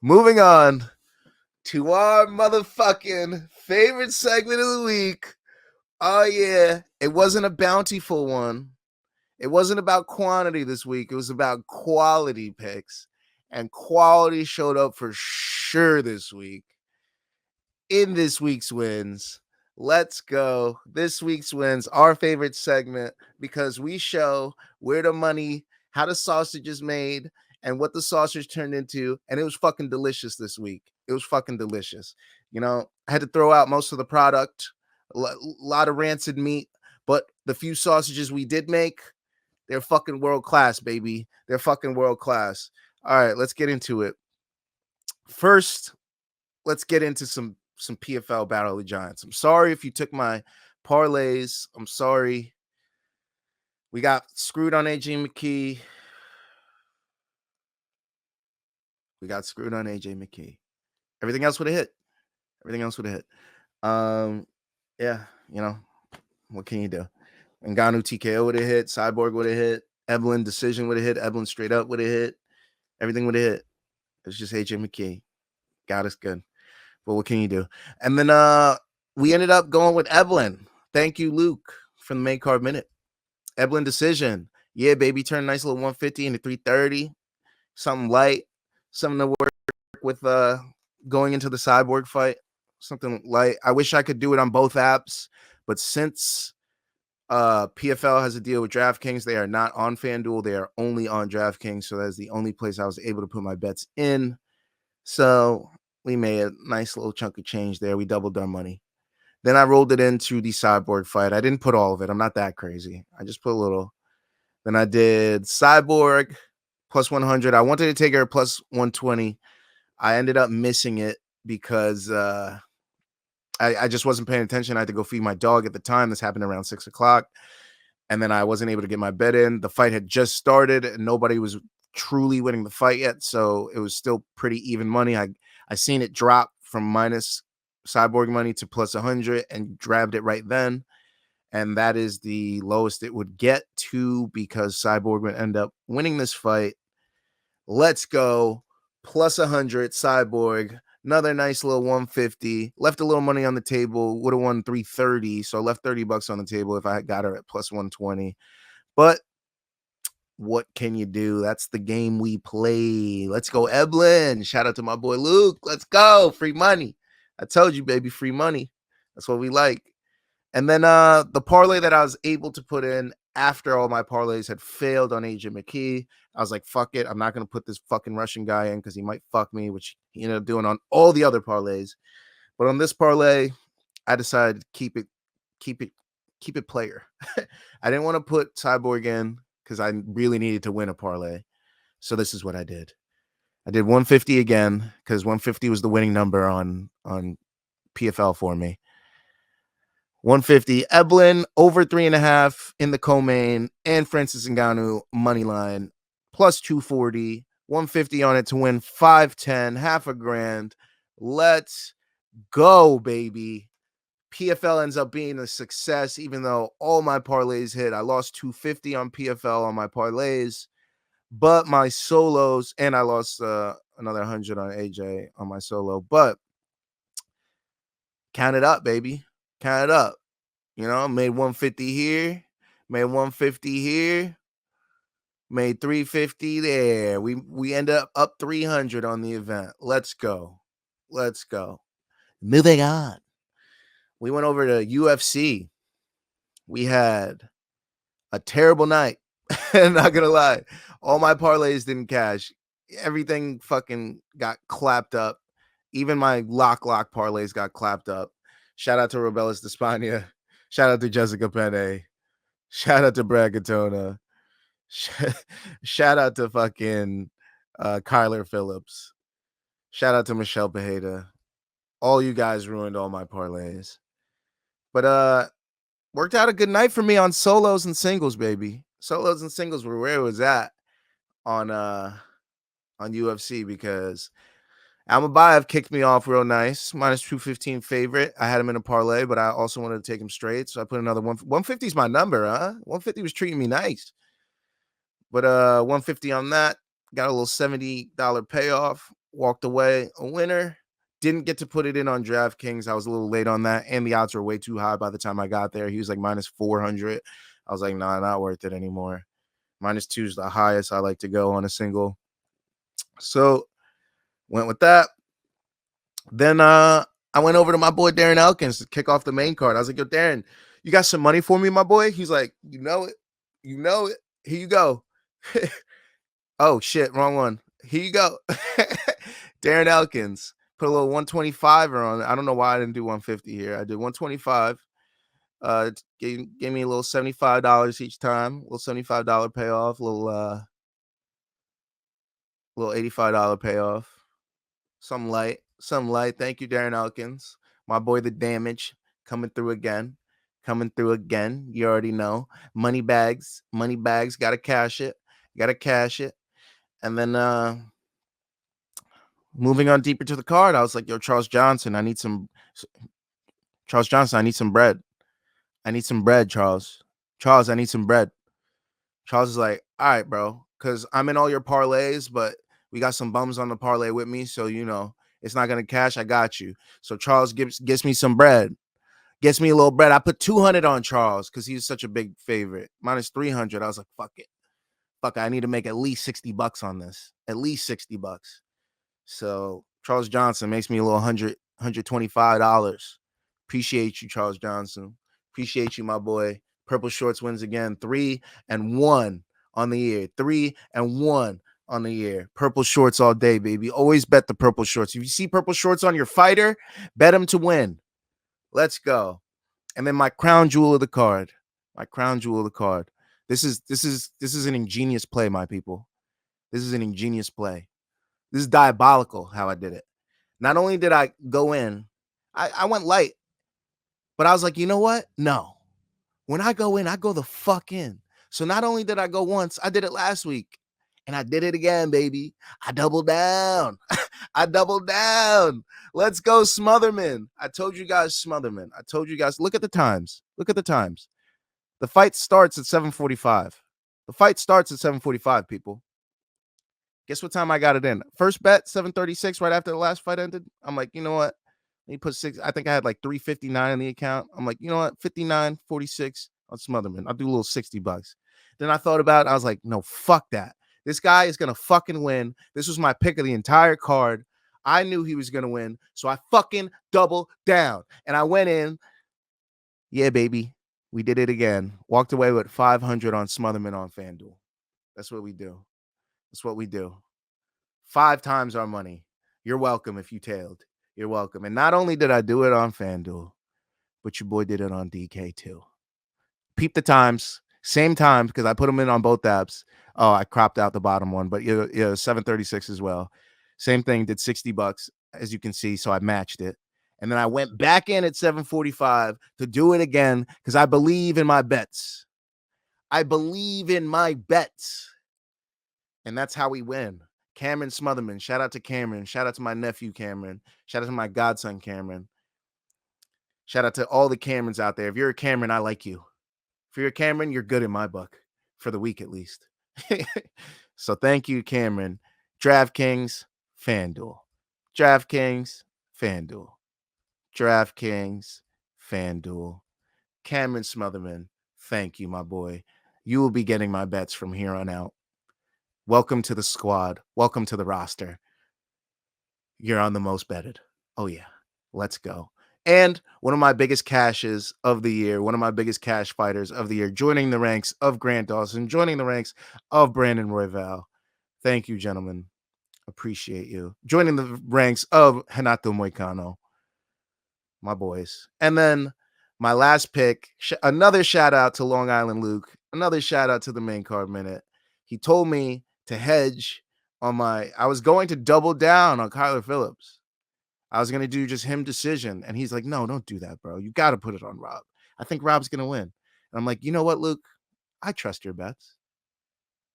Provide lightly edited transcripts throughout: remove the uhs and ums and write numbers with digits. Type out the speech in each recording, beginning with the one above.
Moving on to our motherfucking favorite segment of the week. Oh, yeah. It wasn't a bountiful one. It wasn't about quantity this week. It was about quality picks. And quality showed up for sure this week. In this week's wins, let's go. This week's wins, our favorite segment, because we show where the money, how the sausage is made, and what the sausage turned into. And it was fucking delicious this week. It was fucking delicious. You know, I had to throw out most of the product, a lot of rancid meat, but the few sausages we did make, they're fucking world class, baby. They're fucking world class. All right, let's get into it. First, let's get into some PFL Battle of the Giants. I'm sorry if you took my parlays. I'm sorry. We got screwed on ajmckee. Everything else would have hit. Yeah, you know, what can you do? Ngannou TKO would have hit. Cyborg would have hit. Eblen decision would have hit. Eblen straight up would have hit. Everything would have hit. It's just ajmckee. Got us good. But what can you do? And then we ended up going with Eblen. Thank you, Luke, from the main card minute. Eblen decision. Yeah, baby, turned nice little 150 into 330. Something light. Something to work with going into the Cyborg fight. Something light. I wish I could do it on both apps, but since PFL has a deal with DraftKings, they are not on FanDuel. They are only on DraftKings, so that's the only place I was able to put my bets in. So we made a nice little chunk of change there. We doubled our money. Then I rolled it into the Cyborg fight. I didn't put all of it. I'm not that crazy. I just put a little. Then I did Cyborg plus 100. I wanted to take her plus 120. I ended up missing it because I just wasn't paying attention. I had to go feed my dog at the time. This happened around 6 o'clock. And then I wasn't able to get my bet in. The fight had just started and nobody was truly winning the fight yet. So it was still pretty even money. I seen it drop from minus Cyborg money to plus 100 and grabbed it right then. And that is the lowest it would get to because Cyborg would end up winning this fight. Let's go. Plus 100, Cyborg. Another nice little 150. Left a little money on the table. Would have won 330. So I left $30 on the table if I had got her at plus 120. But what can you do? That's the game we play. Let's go, Eblen. Shout out to my boy Luke. Let's go. Free money. I told you, baby, free money. That's what we like. And then the parlay that I was able to put in after all my parlays had failed on ajmckee, I was like, fuck it. I'm not going to put this fucking Russian guy in because he might fuck me, which he ended up doing on all the other parlays. But on this parlay, I decided to keep it player. I didn't want to put Cyborg in because I really needed to win a parlay. So this is what I did. I did 150 again because 150 was the winning number on PFL for me. 150, Eblen over 3.5 in the co-main, and francisngannou money line plus 240, 150 on it to win 510, half a grand. Let's go, baby. PFL ends up being a success, even though all my parlays hit. I lost 250 on PFL on my parlays, but my solos, and I lost another 100 on AJ on my solo, but count it up, baby. Count it up. You know, made 150 here, made 150 here, made 350 there. We end up 300 on the event. Let's go. Let's go. Moving on. We went over to UFC. We had a terrible night. Not gonna lie. All my parlays didn't cash. Everything fucking got clapped up. Even my lock parlays got clapped up. Shout out to Robelis Despania. Shout out to Jessica Penne. Shout out to Bradkatona. Shout out to fucking Kyler Phillips. Shout out to Michelpereira. All you guys ruined all my parlays. But worked out a good night for me on solos and singles, baby. Solos and singles were where it was at on UFC because Asualmabayev kicked me off real nice. Minus 215 favorite. I had him in a parlay, but I also wanted to take him straight. So I put another 150 is my number, huh? 150 was treating me nice. But 150 on that. Got a little $70 payoff. walked away a winner. Didn't get to put it in on DraftKings. I was a little late on that, and the odds were way too high by the time I got there. He was like minus 400. I was like, nah, not worth it anymore. -2 is the highest I like to go on a single. So went with that. Then I went over to my boy Darrenelkins to kick off the main card. I was like, yo, Darren, you got some money for me, my boy? He's like, you know it. You know it. Here you go. Oh, shit, wrong one. Here you go. Darrenelkins. Put a little 125 on it. I don't know why I didn't do 150 here. I did 125. Gave me a little $75 each time. A little $75 payoff. Little $85 payoff. Some light. Thank you, Darrenelkins. My boy, the damage coming through again. You already know. Money bags. Gotta cash it. And then moving on deeper to the card, I was like, yo, Charles Johnson, I need some bread. Charles. I need some bread. Charles is like, all right, bro, because I'm in all your parlays, but we got some bums on the parlay with me, so it's not gonna cash. I got you. So Charles gets me some bread, gets me a little bread. I put 200 on Charles because he's such a big favorite. Minus 300. I was like, fuck it. I need to make at least $60 on this. At least $60. So Charles Johnson makes me a little $125. Appreciate you, Charles Johnson. Appreciate you, my boy. Purple Shorts wins again. 3-1 on the year. 3-1 on the year. Purple Shorts all day, baby. Always bet the purple shorts. If you see purple shorts on your fighter, bet him to win. Let's go. And then my crown jewel of the card. This is an ingenious play, my people. This is an ingenious play. This is diabolical how I did it. Not only did I go in, I went light, but I was like, you know what? No. When I go in, I go the fuck in. So not only did I go once, I did it last week. And I did it again, baby. I doubled down. Let's go, Smotherman. I told you guys, Smotherman. Look at the times. The fight starts at 7:45. People. Guess what time I got it in? First bet, 7:36, right after the last fight ended. I'm like, you know what? Let me put 6. I think I had like 359 in the account. I'm like, you know what? 59.46 on Smotherman. I'll do a little $60. Then I thought about it. I was like, no, fuck that. This guy is going to fucking win. This was my pick of the entire card. I knew he was going to win. So I fucking doubled down. And I went in. Yeah, baby. We did it again. Walked away with 500 on Smotherman on FanDuel. That's what we do. 5 times our money. You're welcome if you tailed. You're welcome. And not only did I do it on FanDuel, but your boy did it on DK too. Peep the times. Same time, because I put them in on both apps. Oh, I cropped out the bottom one, but yeah, 7:36 as well. Same thing, did $60, as you can see, so I matched it. And then I went back in at 7:45 to do it again because I believe in my bets. And that's how we win. Cameron Smotherman. Shout out to Cameron. Shout out to my nephew, Cameron. Shout out to my godson, Cameron. Shout out to all the Camerons out there. If you're a Cameron, I like you. If you're a Cameron, you're good in my book. For the week, at least. So thank you, Cameron. DraftKings, FanDuel. Cameron Smotherman. Thank you, my boy. You will be getting my bets from here on out. Welcome to the squad. Welcome to the roster. You're on the most betted. Oh, yeah. Let's go. And one of my biggest cashes of the year, one of my biggest cash fighters of the year, joining the ranks of Grant Dawson, joining the ranks of Brandon Royval. Thank you, gentlemen. Appreciate you. Joining the ranks of Renato Moicano. My boys. And then my last pick, another shout out to Long Island Luke. Another shout out to the main card minute. He told me to hedge on I was going to double down on Kyler Phillips. I was going to do just him decision. And he's like, no, don't do that, bro. You got to put it on Rob. I think Rob's going to win. And I'm like, you know what, Luke? I trust your bets.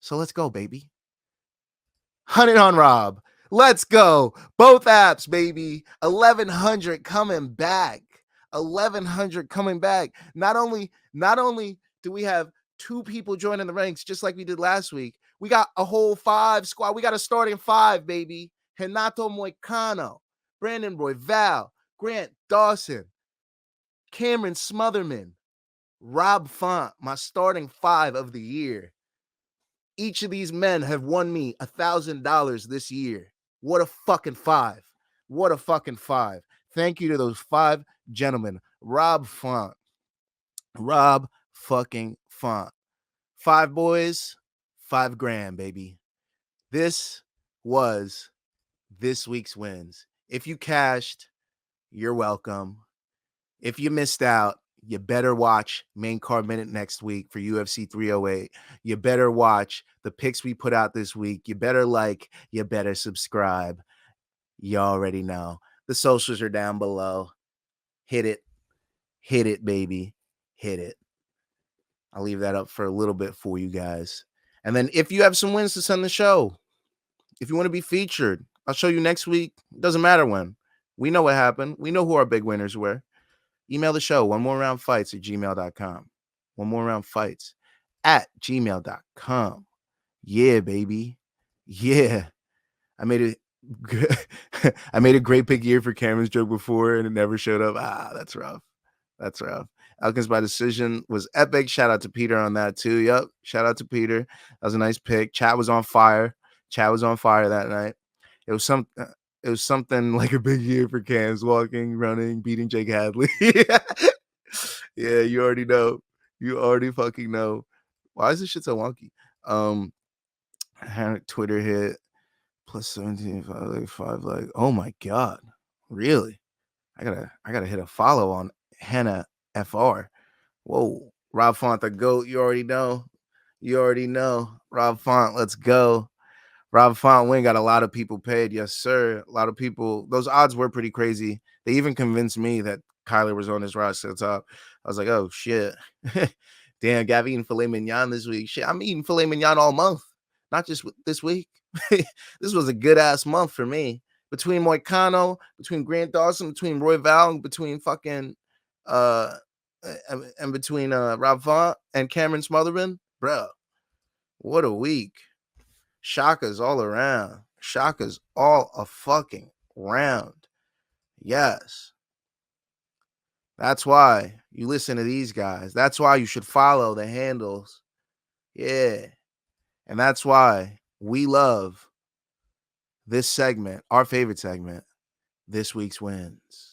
So let's go, baby. 100 on Rob. Let's go. Both apps, baby. 1,100 coming back. 1,100 coming back. Not only do we have 2 people joining the ranks, just like we did last week, we got a whole 5 squad. We got a starting 5, baby. Renato Moicano, Brandon Royval, Grant Dawson, Cameron Smotherman, Rob Font, my starting 5 of the year. Each of these men have won me $1,000 this year. What a fucking 5. What a fucking 5. Thank you to those 5 gentlemen. Rob Font. Rob fucking Font. 5 boys, $5,000, baby. This was this week's wins. If you cashed, you're welcome. If you missed out, you better watch Main Card Minute next week for UFC 308. You better watch the picks we put out this week. You better like, you better subscribe. You already know. The socials are down below. Hit it, baby. Hit it. I'll leave that up for a little bit for you guys. And then if you have some wins to send the show, if you want to be featured, I'll show you next week. It doesn't matter when. We know what happened. We know who our big winners were. Email the show, onemoreroundfights@gmail.com. onemoreroundfights@gmail.com. Yeah, baby. Yeah. I made a great pick year for Cameron's joke before and it never showed up. That's rough. That's rough. Elkins by decision was epic. Shout out to Peter on that too. Yep. Shout out to Peter. That was a nice pick. Chat was on fire. Chat was on fire that night. It was something like a big year for Cams, walking, running, beating Jake Hadley. Yeah, you already know. You already fucking know. Why is this shit so wonky? Twitter hit plus 17, 5, like, oh my God. Really? I gotta hit a follow on Hannah FR. Whoa. Rob Font, the GOAT. You already know. Rob Font, let's go. Rob Font win got a lot of people paid. Yes, sir. A lot of people. Those odds were pretty crazy. They even convinced me that Kyler was on his roster at the top. I was like, oh, shit. Damn, Gav eating filet mignon this week. Shit, I'm eating filet mignon all month. Not just this week. This was a good-ass month for me. Between Moicano, between Grant Dawson, between Roy Val, between fucking and between Rob Font and Cameron Smotherman. Bro, what a week. Shakas all around. Shakas all a fucking round. Yes. That's why you listen to these guys. That's why you should follow the handles. Yeah. And that's why we love this segment, our favorite segment, This Week's Wins.